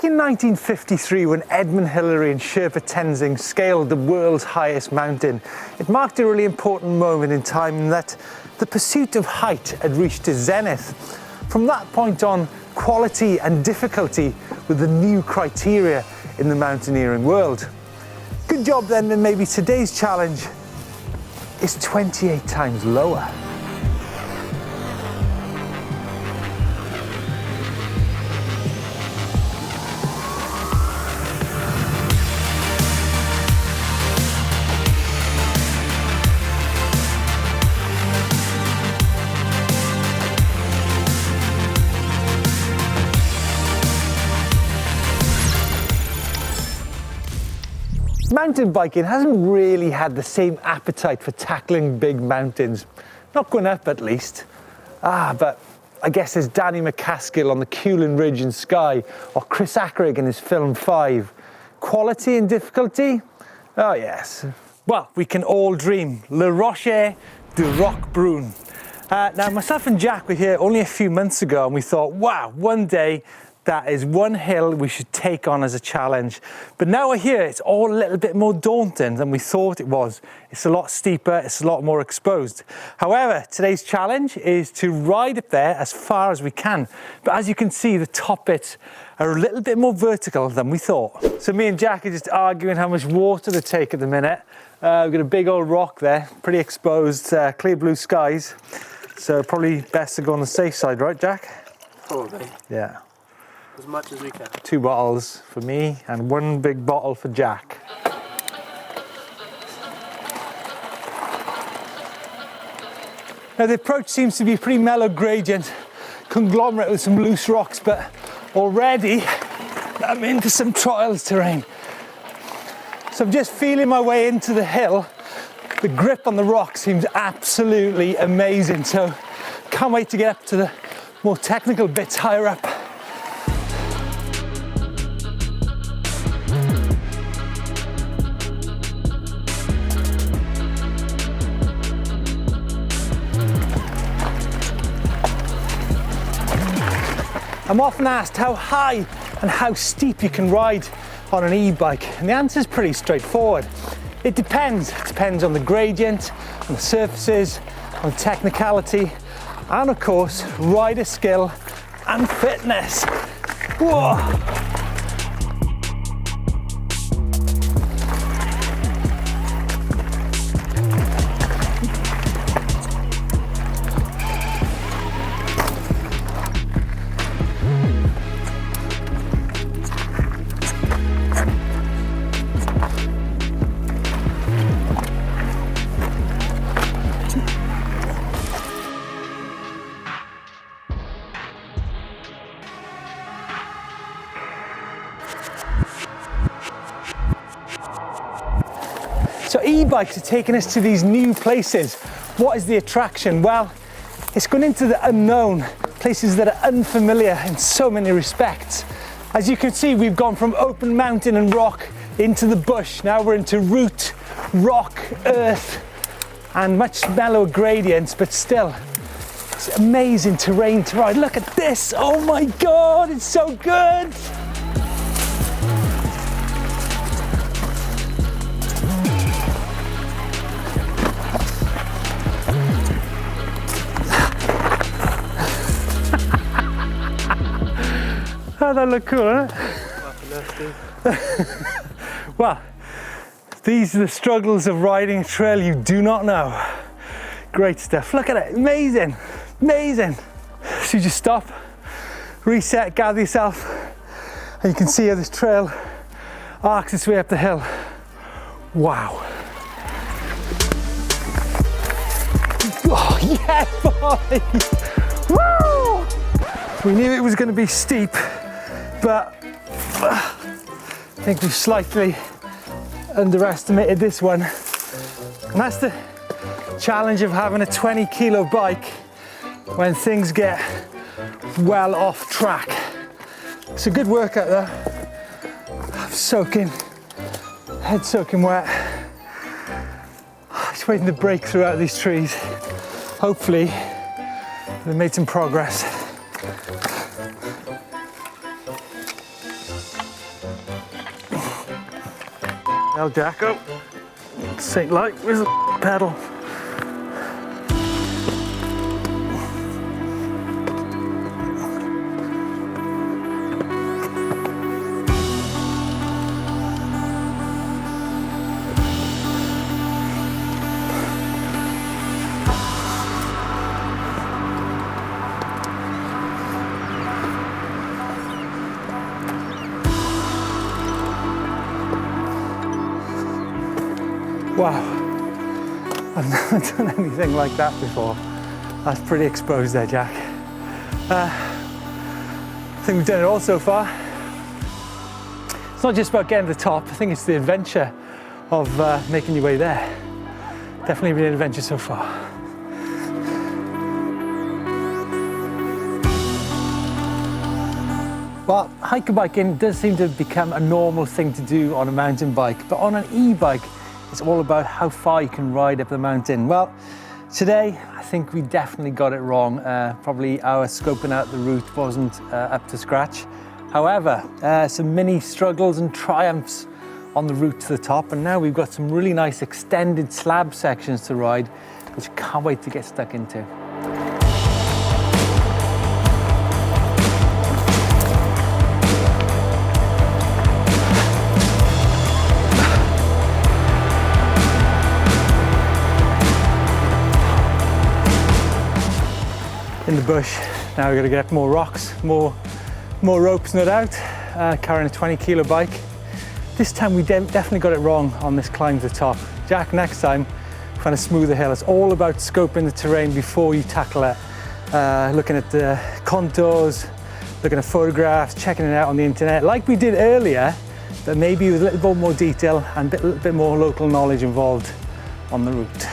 Back in 1953, when Edmund Hillary and Sherpa Tenzing scaled the world's highest mountain, it marked a really important moment in time in that the pursuit of height had reached its zenith. From that point on, quality and difficulty were the new criteria in the mountaineering world. Good job then that maybe today's challenge is 28 times lower. Mountain biking hasn't really had the same appetite for tackling big mountains. Not going up, at least. But I guess there's Danny McCaskill on the Culin Ridge in Skye, or Chris Ackrig in his film 5. Quality and difficulty? Oh yes. Well, we can all dream. Le Rocher du Roc Brun. Now, myself and Jack were here only a few months ago, and we thought, wow, one day that is one hill we should take on as a challenge. But now we're here, it's all a little bit more daunting than we thought it was. It's a lot steeper, it's a lot more exposed. However, today's challenge is to ride up there as far as we can. But as you can see, the top bits are a little bit more vertical than we thought. So me and Jack are just arguing how much water to take at the minute. We've got a big old rock there, pretty exposed, clear blue skies. So probably best to go on the safe side, right, Jack? Probably. Yeah. As much as we can. 2 bottles for me and 1 big bottle for Jack. Now the approach seems to be a pretty mellow gradient, conglomerate with some loose rocks, but already I'm into some trials terrain. So I'm just feeling my way into the hill. The grip on the rock seems absolutely amazing, so can't wait to get up to the more technical bits higher up. I'm often asked how high and how steep you can ride on an e-bike, and the answer is pretty straightforward. It depends. It depends on the gradient, on the surfaces, on technicality, and of course, rider skill and fitness. Whoa. So e-bikes are taking us to these new places. What is the attraction? Well, it's going into the unknown, places that are unfamiliar in so many respects. As you can see, we've gone from open mountain and rock into the bush. Now we're into root, rock, earth, and much mellower gradients, but still, it's amazing terrain to ride. Look at this, oh my God, it's so good. Oh, that look cool, doesn't it? Well, these are the struggles of riding a trail you do not know. Great stuff. Look at it. Amazing. Amazing. So you just stop, reset, gather yourself, and you can see how this trail arcs its way up the hill. Wow. Oh, yeah, boy. Woo! We knew it was going to be steep, but I think we've slightly underestimated this one. And that's the challenge of having a 20 kilo bike when things get well off track. It's a good workout though. I'm soaking, head soaking wet. Just waiting to break through out of these trees. Hopefully, we've made some progress. El Jacko. St. Light, where's the pedal? Wow, I've never done anything like that before. That's pretty exposed there, Jack. I think we've done it all so far. It's not just about getting to the top, I think it's the adventure of making your way there. Definitely been an adventure so far. Well, hiker biking does seem to have become a normal thing to do on a mountain bike, but on an e-bike, it's all about how far you can ride up the mountain. Well, today, I think we definitely got it wrong. Probably our scoping out the route wasn't up to scratch. However, some mini struggles and triumphs on the route to the top, and now we've got some really nice extended slab sections to ride, which I can't wait to get stuck into. In the bush. Now we've got to get up more rocks, more ropes no doubt, carrying a 20-kilo bike. This time we definitely got it wrong on this climb to the top. Jack, next time, find a smoother hill. It's all about scoping the terrain before you tackle it. Looking at the contours, looking at photographs, checking it out on the internet, like we did earlier, but maybe with a little bit more detail and a little bit more local knowledge involved on the route.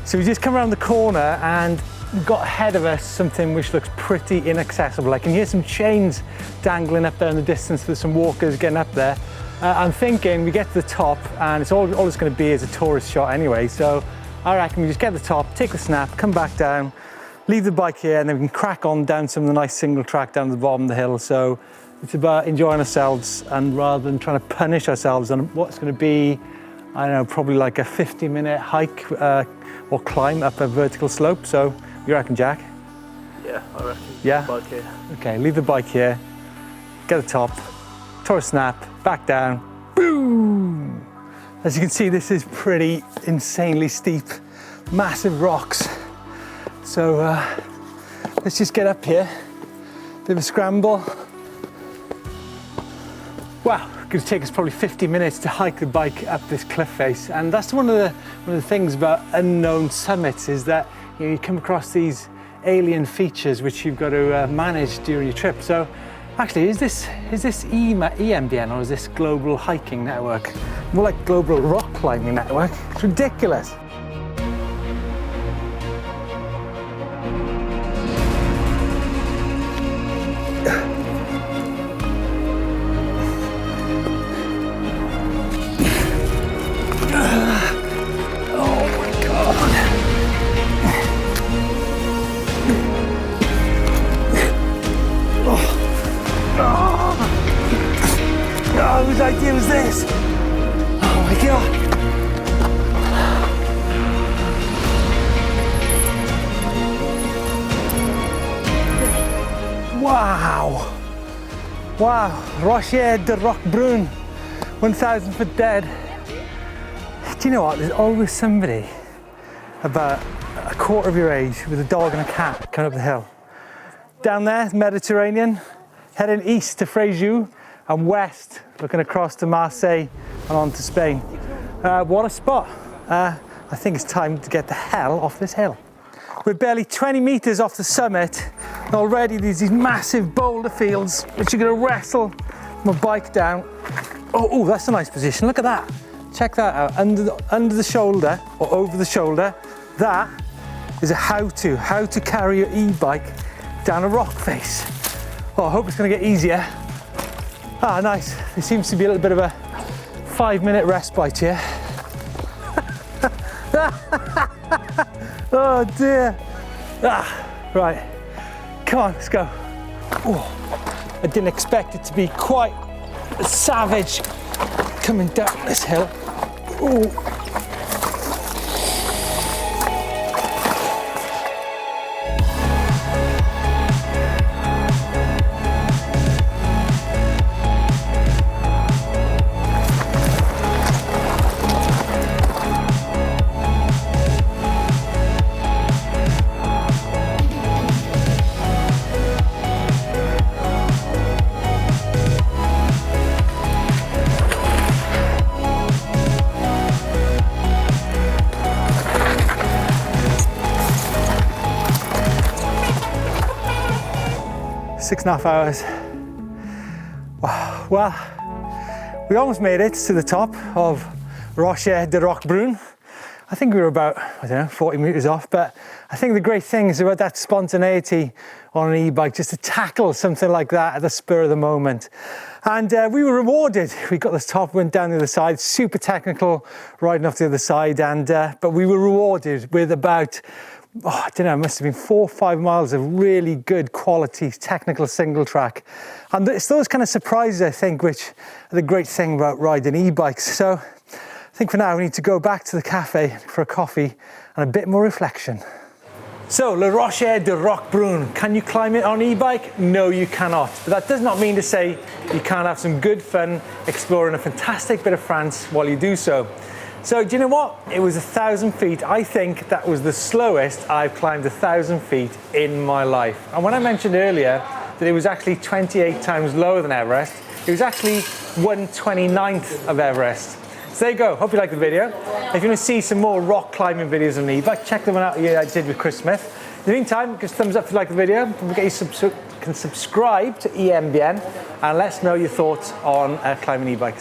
So we just come around the corner and we've got ahead of us something which looks pretty inaccessible. I can hear some chains dangling up there in the distance with some walkers getting up there. I'm thinking we get to the top and it's all it's going to be is a tourist shot anyway. So I reckon we just get to the top, take the snap, come back down, leave the bike here, and then we can crack on down some of the nice single track down to the bottom of the hill. So it's about enjoying ourselves and rather than trying to punish ourselves on what's going to be, I don't know, probably like a 50-minute hike or climb up a vertical slope. So you reckon, Jack? Yeah, I reckon. Yeah? Bike here. Okay, leave the bike here, get to the top, tourist snap, back down, boom! As you can see, this is pretty insanely steep, massive rocks. So let's just get up here, bit of a scramble. Wow, it's going to take us probably 50 minutes to hike the bike up this cliff face, and that's one of the things about unknown summits is that you come across these alien features which you've got to manage during your trip. So actually, is this EMBN or is this Global Hiking Network? More like Global Rock Climbing Network. It's ridiculous. Whose idea was this? Oh my God. Wow. Wow. Rocher de Roquebrune, 1,000 foot dead. Do you know what? There's always somebody about a quarter of your age with a dog and a cat coming up the hill. Down there, Mediterranean, heading east to Fréjus, and west, looking across to Marseille and on to Spain. What a spot. I think it's time to get the hell off this hill. We're barely 20 meters off the summit, and already there's these massive boulder fields, which you're gonna wrestle my bike down. Oh, that's a nice position, look at that. Check that out, under the shoulder, or over the shoulder, that is a how to carry your e-bike down a rock face. Oh, I hope it's gonna get easier. Ah, nice. There seems to be a little bit of a 5-minute respite here. Oh dear. Right, come on, let's go. Oh, I didn't expect it to be quite as savage coming down this hill. Ooh. Six and a half hours. Wow. Well, we almost made it to the top of Rocher de Roquebrune. I think we were about, 40 meters off, but I think the great thing is about that spontaneity on an e-bike, just to tackle something like that at the spur of the moment. And we were rewarded. We got to the top, went down the other side, super technical, riding off the other side, and but we were rewarded with about, it must have been 4 or 5 miles of really good quality technical single track. And it's those kind of surprises, I think, which are the great thing about riding e-bikes. So I think for now we need to go back to the cafe for a coffee and a bit more reflection. So, Le Rocher de Roquebrune, can you climb it on e-bike? No, you cannot. But that does not mean to say you can't have some good fun exploring a fantastic bit of France while you do so. So do you know what? It was 1,000 feet. I think that was the slowest I've climbed 1,000 feet in my life. And when I mentioned earlier that it was actually 28 times lower than Everest, it was actually 1/29th of Everest. So there you go. Hope you liked the video. If you want to see some more rock climbing videos on e-bike, check the one out I did with Chris Smith. In the meantime, give us a thumbs up if you like the video. Don't forget you can subscribe to EMBN and let us know your thoughts on climbing e-bikes.